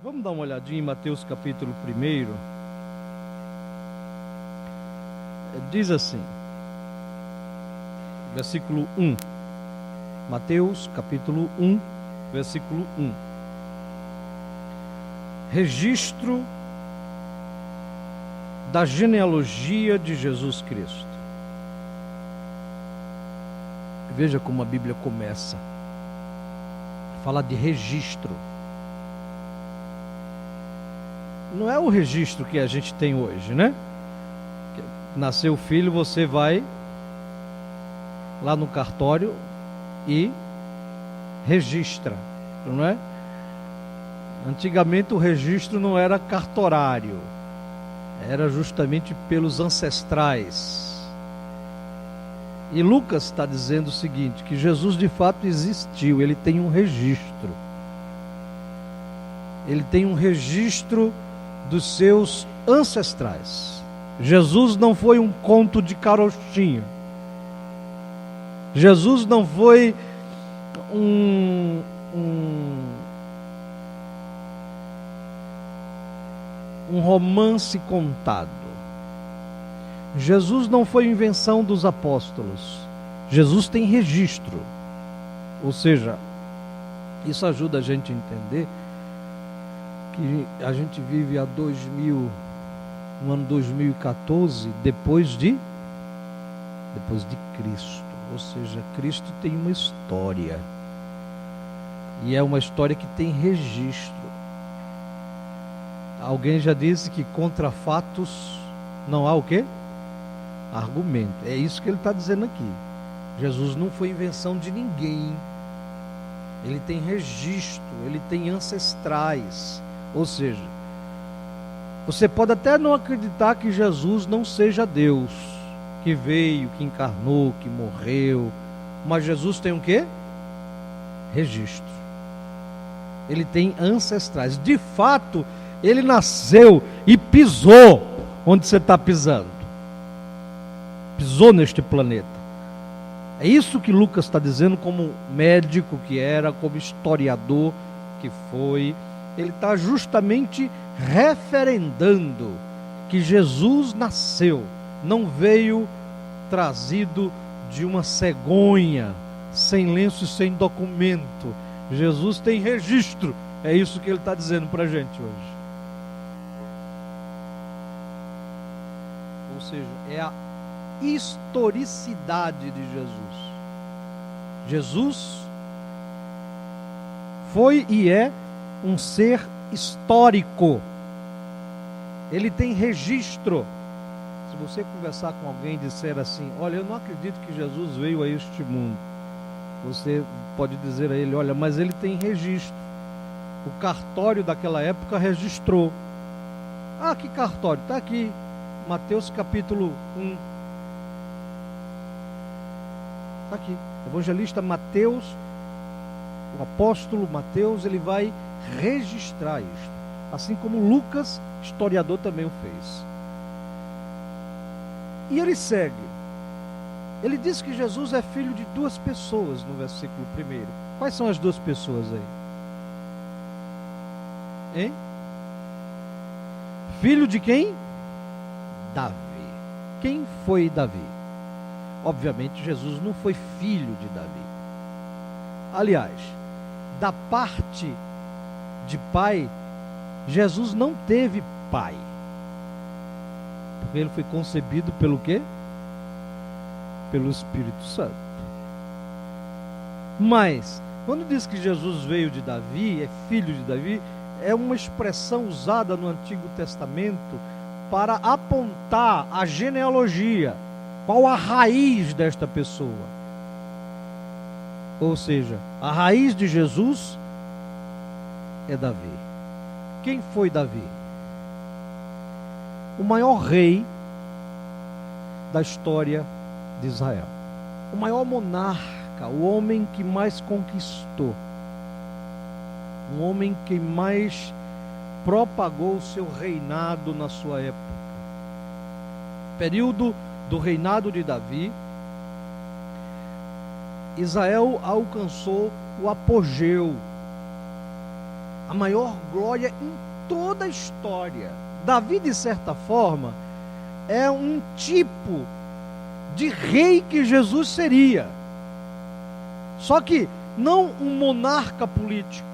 Vamos dar uma olhadinha em Mateus capítulo 1. Diz assim, versículo 1. Mateus capítulo 1, versículo 1. Registro da genealogia de Jesus Cristo. Veja como a Bíblia começa. Fala de registro. Não é o registro que a gente tem hoje, né? Nasceu o filho, você vai lá no cartório e registra, não é? Antigamente o registro não era cartorário, era justamente pelos ancestrais. E Lucas está dizendo o seguinte, que Jesus de fato existiu, ele tem um registro. Ele tem um registro dos seus ancestrais. Jesus não foi um conto de carochinha. Jesus não foi um romance contado. Jesus não foi invenção dos apóstolos. Jesus tem registro. Ou seja, isso ajuda a gente a entender que a gente vive no ano 2014, depois de Cristo. Ou seja, Cristo tem uma história. E é uma história que tem registro. Alguém já disse que contra fatos não há o quê? Argumento. É isso que ele está dizendo aqui. Jesus não foi invenção de ninguém. Ele tem registro, ele tem ancestrais. Ou seja, você pode até não acreditar que Jesus não seja Deus, que veio, que encarnou, que morreu, mas Jesus tem o quê? Registro. Ele tem ancestrais. De fato, ele nasceu e pisou onde você está pisando. Pisou neste planeta. É isso que Lucas está dizendo, como médico que era, como historiador que foi. Ele está justamente referendando que Jesus nasceu, não veio trazido de uma cegonha, sem lenço e sem documento. Jesus tem registro. É isso que ele está dizendo para a gente hoje. Ou seja, é a historicidade de Jesus. Jesus foi e é um ser histórico. Ele tem registro. Se você conversar com alguém e disser assim, olha, eu não acredito que Jesus veio a este mundo, você pode dizer a ele, olha, mas ele tem registro. O cartório daquela época registrou. Ah, que cartório? Está aqui, Mateus capítulo 1. Está aqui. Evangelista Mateus, o apóstolo Mateus, ele vai registrar isto. Assim como Lucas, historiador, também o fez. E ele segue. Ele diz que Jesus é filho de duas pessoas no versículo 1. Quais são as duas pessoas aí? Hein? Filho de quem? Davi. Quem foi Davi? Obviamente Jesus não foi filho de Davi. Aliás, da parte de pai, Jesus não teve pai. Porque ele foi concebido pelo quê? Pelo Espírito Santo. Mas, quando diz que Jesus veio de Davi, é filho de Davi, é uma expressão usada no Antigo Testamento para apontar a genealogia. Qual a raiz desta pessoa? Ou seja, a raiz de Jesus é Davi. Quem foi Davi? O maior rei da história de Israel. O maior monarca, o homem que mais conquistou. Um homem que mais propagou o seu reinado na sua época. Período do reinado de Davi, Israel alcançou o apogeu, a maior glória em toda a história. Davi, de certa forma, é um tipo de rei que Jesus seria. Só que não um monarca político.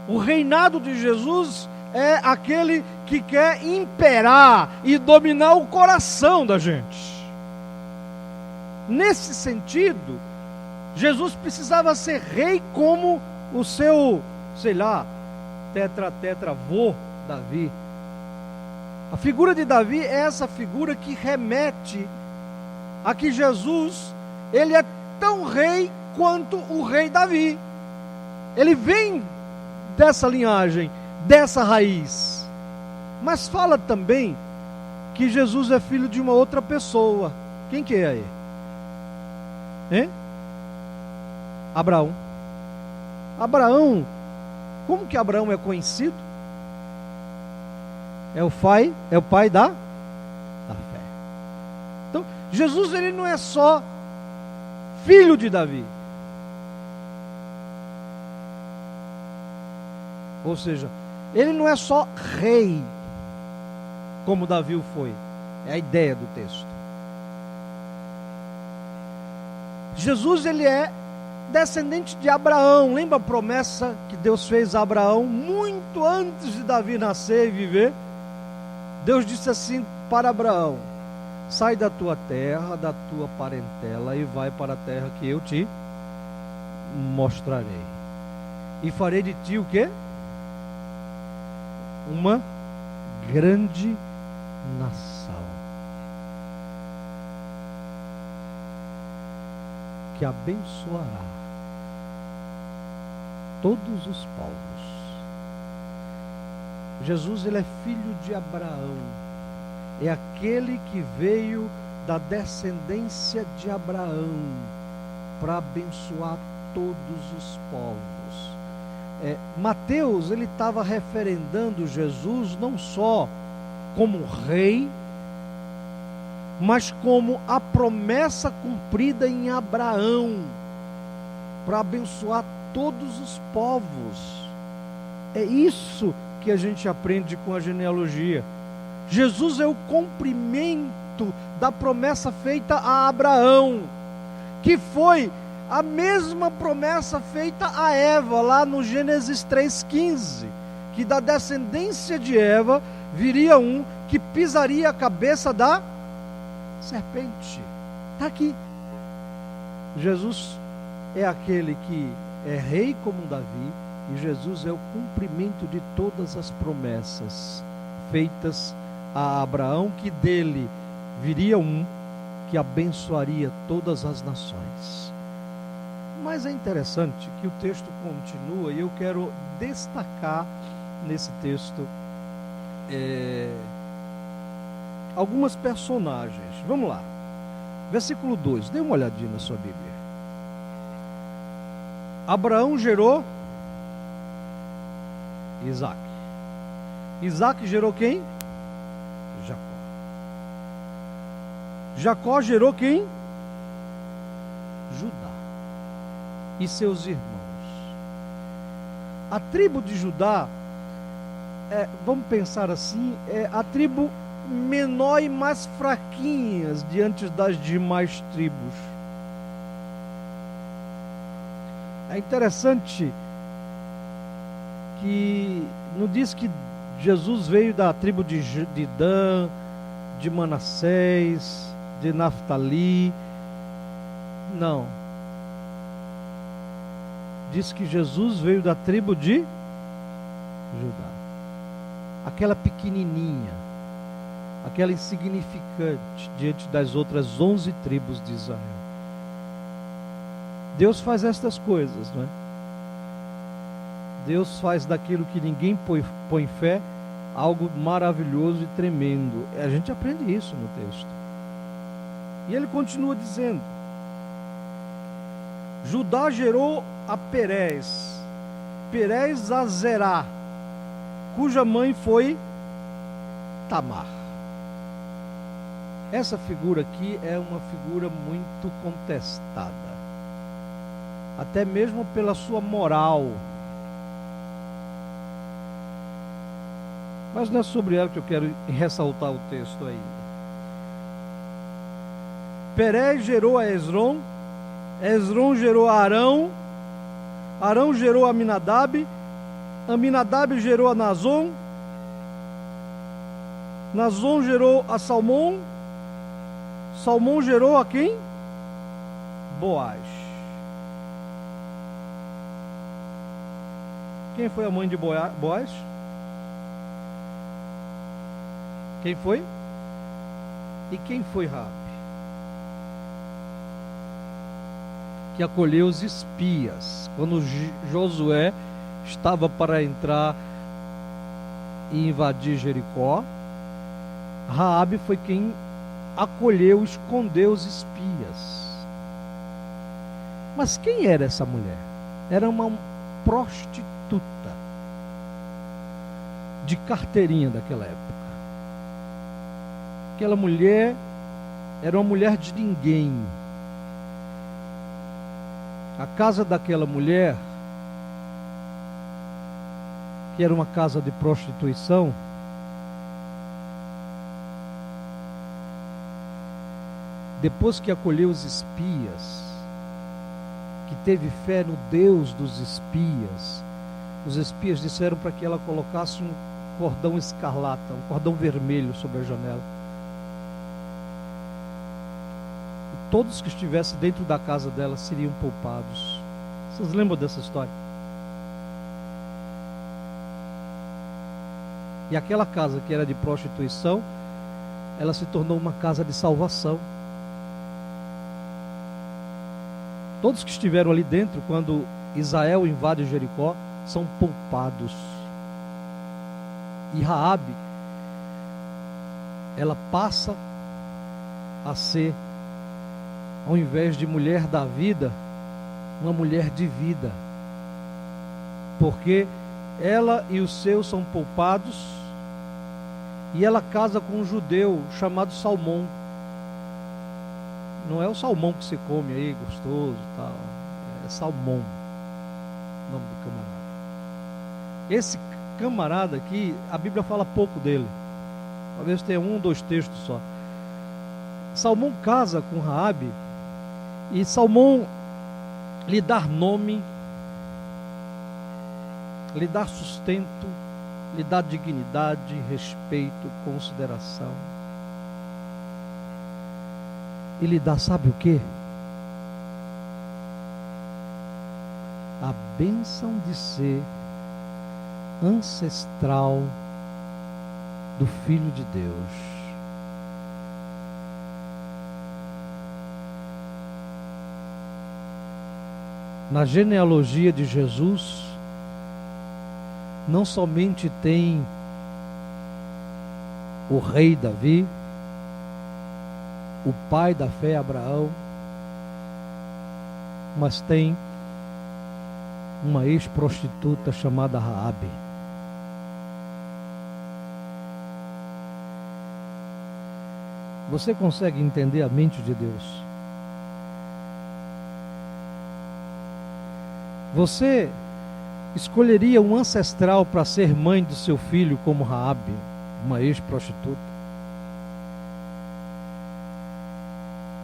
O reinado de Jesus é aquele que quer imperar e dominar o coração da gente. Nesse sentido, Jesus precisava ser rei como o seu, sei lá, tetravô Davi. A figura de Davi é essa figura que remete a que Jesus, ele é tão rei quanto o rei Davi. Ele vem dessa linhagem, dessa raiz. Mas fala também que Jesus é filho de uma outra pessoa. Quem que é aí? Hein? Abraão. Abraão, como que Abraão é conhecido? É o pai da fé. Então, Jesus, ele não é só filho de Davi. Ou seja, ele não é só rei, como Davi o foi. É a ideia do texto. Jesus, ele é descendente de Abraão. Lembra a promessa que Deus fez a Abraão muito antes de Davi nascer e viver? Deus disse assim para Abraão: sai da tua terra, da tua parentela e vai para a terra que eu te mostrarei. E farei de ti o quê? Uma grande nação, que abençoará todos os povos. Jesus, ele é filho de Abraão, é aquele que veio da descendência de Abraão para abençoar todos os povos. Mateus, ele estava referendando Jesus não só como rei, mas como a promessa cumprida em Abraão para abençoar todos os povos. É isso que a gente aprende com a genealogia. Jesus é o cumprimento da promessa feita a Abraão, que foi a mesma promessa feita a Eva, lá no Gênesis 3,15, que da descendência de Eva viria um que pisaria a cabeça da serpente. Está aqui. Jesus é aquele que é rei como Davi, e Jesus é o cumprimento de todas as promessas feitas a Abraão, que dele viria um que abençoaria todas as nações. Mas é interessante que o texto continua, e eu quero destacar nesse texto algumas personagens. Vamos lá. Versículo 2, dê uma olhadinha na sua Bíblia. Abraão gerou Isaac. Isaac gerou quem? Jacó. Jacó gerou quem? Judá e seus irmãos. A tribo de Judá, vamos pensar assim, é a tribo menor e mais fraquinhas diante das demais tribos. É interessante que não diz que Jesus veio da tribo de Dan, de Manassés, de Naftali. Não. Diz que Jesus veio da tribo de Judá. Aquela pequenininha, aquela insignificante diante das outras 11 tribos de Israel. Deus faz estas coisas, não é? Deus faz daquilo que ninguém põe fé algo maravilhoso e tremendo. A gente aprende isso no texto. E ele continua dizendo: Judá gerou a Perez, Perez a Zerá, cuja mãe foi Tamar. Essa figura aqui é uma figura muito contestada, até mesmo pela sua moral. Mas não é sobre ela que eu quero ressaltar o texto aí. Perez gerou a Esrom, Esrom gerou a Arão, Arão gerou a Aminadab, Aminadab gerou a Nazon, Nazon gerou a Salmão, Salmão gerou a quem? Boaz. Quem foi a mãe de Boaz? Quem foi? E quem foi Raabe? Que acolheu os espias quando Josué estava para entrar e invadir Jericó. Raabe foi quem acolheu, escondeu os espias. Mas quem era essa mulher? Era uma prostituta de carteirinha daquela época. Aquela mulher era uma mulher de ninguém. A casa daquela mulher, que era uma casa de prostituição, depois que acolheu os espias, que teve fé no Deus dos espias, os espias disseram para que ela colocasse um cordão escarlata, um cordão vermelho sobre a janela. E todos que estivessem dentro da casa dela seriam poupados. Vocês lembram dessa história? E aquela casa que era de prostituição, ela se tornou uma casa de salvação. Todos que estiveram ali dentro, quando Israel invade Jericó, são poupados. E Raabe, ela passa a ser, ao invés de mulher da vida, uma mulher de vida. Porque ela e os seus são poupados, e ela casa com um judeu chamado Salmão. Não é o salmão que você come aí, gostoso e tal. É salmão, o nome do camarada. Esse camarada aqui, a Bíblia fala pouco dele. Talvez tenha 1 ou 2 textos só. Salmão casa com Raabe, e Salmão lhe dá nome, lhe dá sustento, lhe dá dignidade, respeito, consideração. E lhe dá, sabe o que? A bênção de ser ancestral do Filho de Deus. Na genealogia de Jesus, não somente tem o rei Davi, o pai da fé Abraão, mas tem uma ex-prostituta chamada Raabe. Você consegue entender a mente de Deus? Você escolheria um ancestral para ser mãe do seu filho como Raabe, uma ex-prostituta?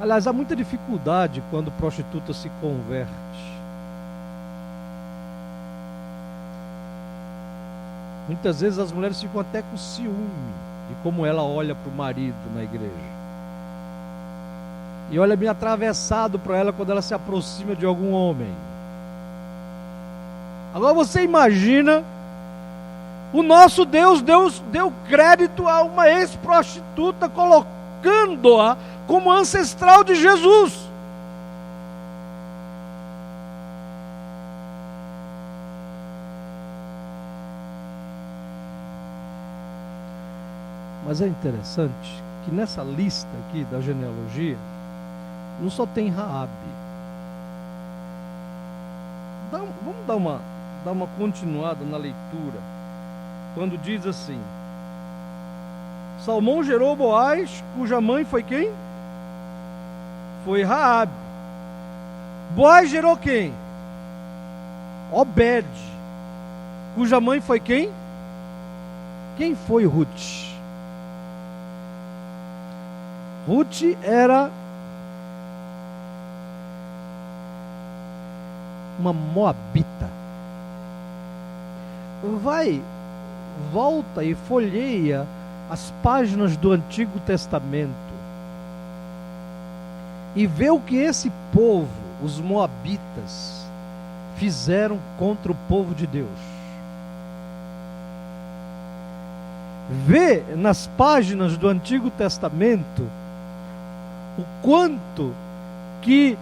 Aliás, há muita dificuldade quando prostituta se converte. Muitas vezes as mulheres ficam até com ciúme de como ela olha para o marido na igreja. E olha bem atravessado para ela quando ela se aproxima de algum homem. Agora você imagina, o nosso Deus deu crédito a uma ex-prostituta, colocando-a como ancestral de Jesus. Mas é interessante que nessa lista aqui da genealogia, não só tem Raabe. Vamos dar uma continuada na leitura. Quando diz assim: Salmão gerou Boaz, cuja mãe foi quem? Foi Raabe. Boaz gerou quem? Obed, cuja mã foi quem? Quem foi Ruth? Ruth era uma moabita. Volta e folheia as páginas do Antigo Testamento e vê o que esse povo, os moabitas, fizeram contra o povo de Deus. Vê nas páginas do Antigo Testamento o quanto que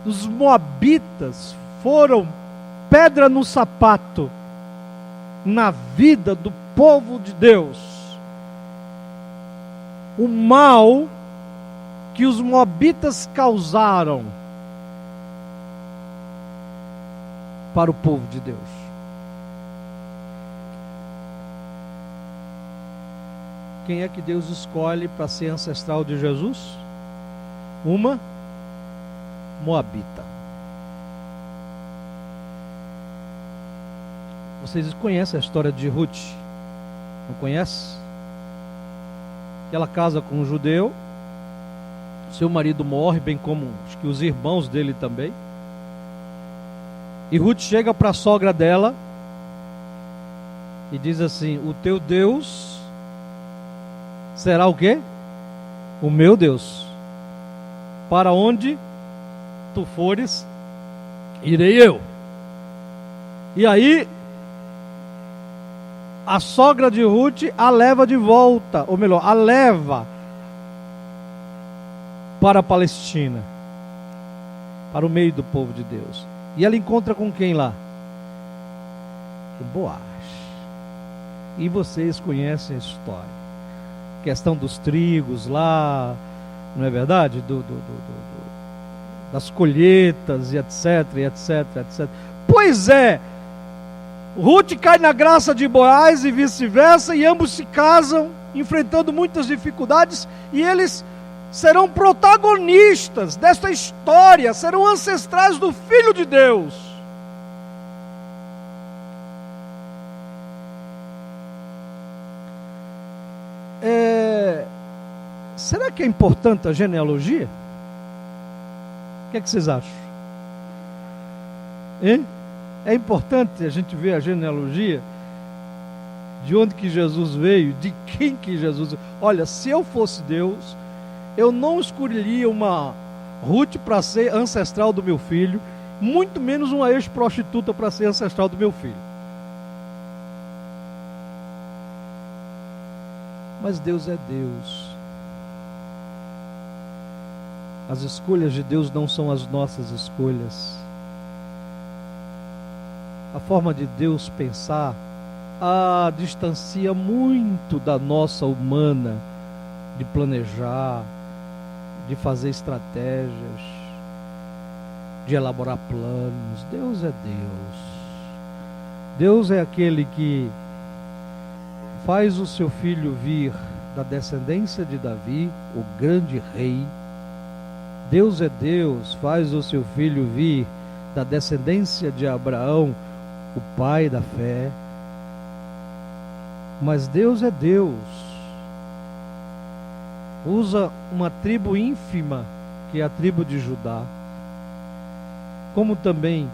os moabitas foram pedra no sapato na vida do povo de Deus. O mal que os moabitas causaram para o povo de Deus. Quem é que Deus escolhe para ser ancestral de Jesus? Uma moabita. Vocês conhecem a história de Ruth? Não conhece? Ela casa com um judeu, seu marido morre, bem como acho que os irmãos dele também. E Ruth chega para a sogra dela e diz assim: o teu Deus será o quê? O meu Deus. Para onde tu fores, irei eu. E aí a sogra de Ruth a leva de volta, ou melhor, a leva para a Palestina, para o meio do povo de Deus. E ela encontra com quem lá? Com Boaz. E vocês conhecem a história. Questão dos trigos lá, não é verdade? Das colheitas e etc, etc, etc. Pois é, Ruth cai na graça de Boaz e vice-versa, e ambos se casam, enfrentando muitas dificuldades, e eles serão protagonistas desta história, serão ancestrais do Filho de Deus. Será que é importante a genealogia? O que é que vocês acham? Hein? É importante a gente ver a genealogia, de onde que Jesus veio, de quem que Jesus veio. Olha, se eu fosse Deus, eu não escolheria uma Ruth para ser ancestral do meu filho, muito menos uma ex-prostituta para ser ancestral do meu filho. Mas Deus é Deus. As escolhas de Deus não são as nossas escolhas. A forma de Deus pensar distancia muito da nossa humana, de planejar, de fazer estratégias, de elaborar planos. Deus é Deus. Deus é aquele que faz o seu filho vir da descendência de Davi, o grande rei. Deus é Deus, faz o seu filho vir da descendência de Abraão, o pai da fé. Mas Deus é Deus. Usa uma tribo ínfima, que é a tribo de Judá, como também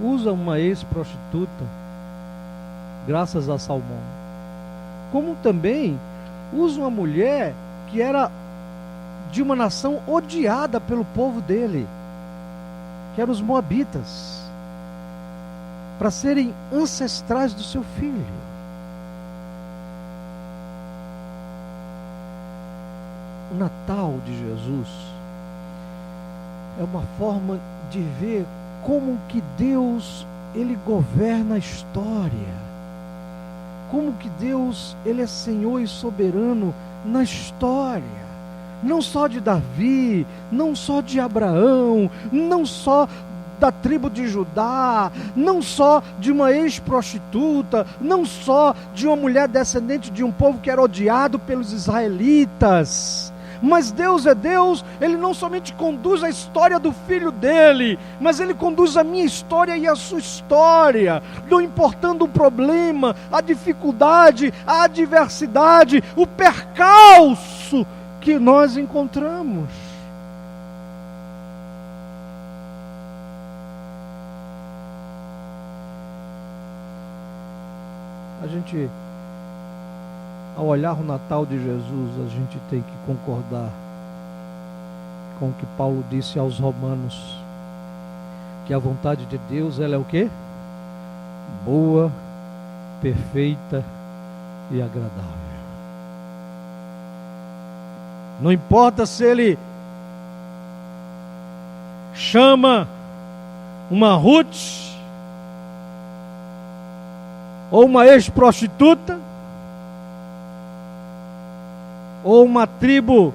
usa uma ex-prostituta, graças a Salmão, como também usa uma mulher que era de uma nação odiada pelo povo dele, que eram os moabitas, para serem ancestrais do seu filho. O Natal de Jesus é uma forma de ver como que Deus, Ele governa a história, como que Deus, Ele é Senhor e soberano na história, não só de Davi, não só de Abraão, não só da tribo de Judá, não só de uma ex-prostituta, não só de uma mulher descendente de um povo que era odiado pelos israelitas, Mas Deus é Deus, Ele não somente conduz a história do Filho dEle, mas Ele conduz a minha história e a sua história, não importando o problema, a dificuldade, a adversidade, o percalço que nós encontramos. A gente, ao olhar o Natal de Jesus, a gente tem que concordar com o que Paulo disse aos Romanos, que a vontade de Deus, ela é o quê? Boa, perfeita e agradável. Não importa se Ele chama uma Ruth ou uma ex-prostituta, ou uma tribo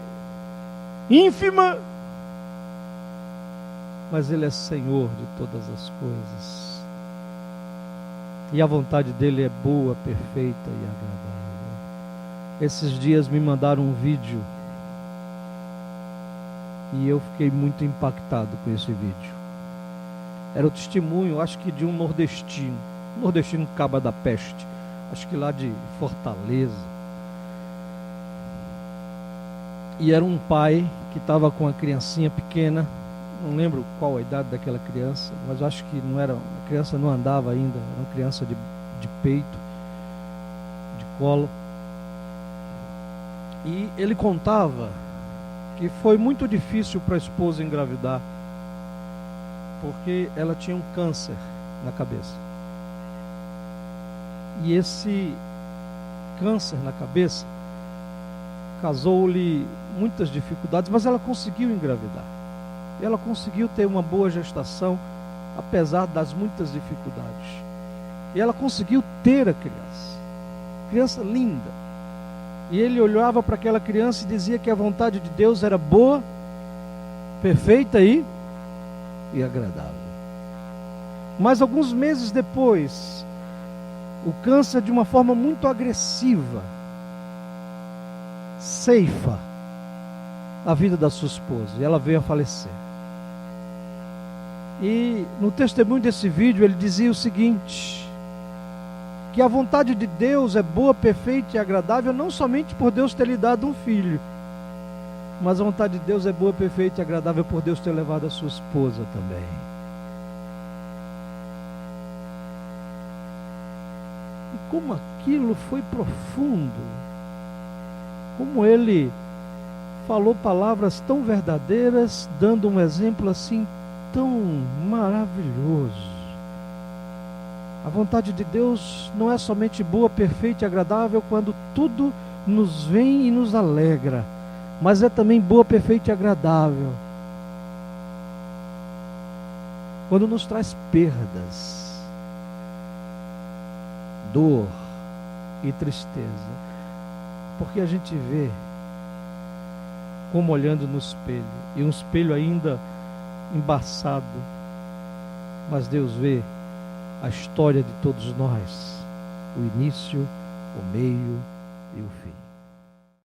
ínfima, mas Ele é Senhor de todas as coisas, e a vontade dEle é boa, perfeita e agradável. Esses dias me mandaram um vídeo, e eu fiquei muito impactado com esse vídeo. Era o testemunho, acho que de um nordestino Caba da Peste, acho que lá de Fortaleza. E era um pai que estava com uma criancinha pequena, não lembro qual a idade daquela criança, mas acho que não era, a criança não andava ainda, era uma criança de peito, de colo. E ele contava que foi muito difícil para a esposa engravidar, porque ela tinha um câncer na cabeça. E esse câncer na cabeça causou-lhe muitas dificuldades, mas ela conseguiu engravidar. E ela conseguiu ter uma boa gestação, apesar das muitas dificuldades. E ela conseguiu ter a criança linda. E ele olhava para aquela criança e dizia que a vontade de Deus era boa, perfeita e agradável. Mas alguns meses depois, o câncer, de uma forma muito agressiva, ceifa a vida da sua esposa, e ela veio a falecer. E no testemunho desse vídeo ele dizia o seguinte, que a vontade de Deus é boa, perfeita e agradável, não somente por Deus ter lhe dado um filho, mas a vontade de Deus é boa, perfeita e agradável por Deus ter levado a sua esposa também. E como aquilo foi profundo, como ele falou palavras tão verdadeiras, dando um exemplo assim tão maravilhoso. A vontade de Deus não é somente boa, perfeita e agradável quando tudo nos vem e nos alegra, mas é também boa, perfeita e agradável quando nos traz perdas, dor e tristeza, porque a gente vê como olhando no espelho, e um espelho ainda embaçado, mas Deus vê a história de todos nós, o início, o meio e o fim.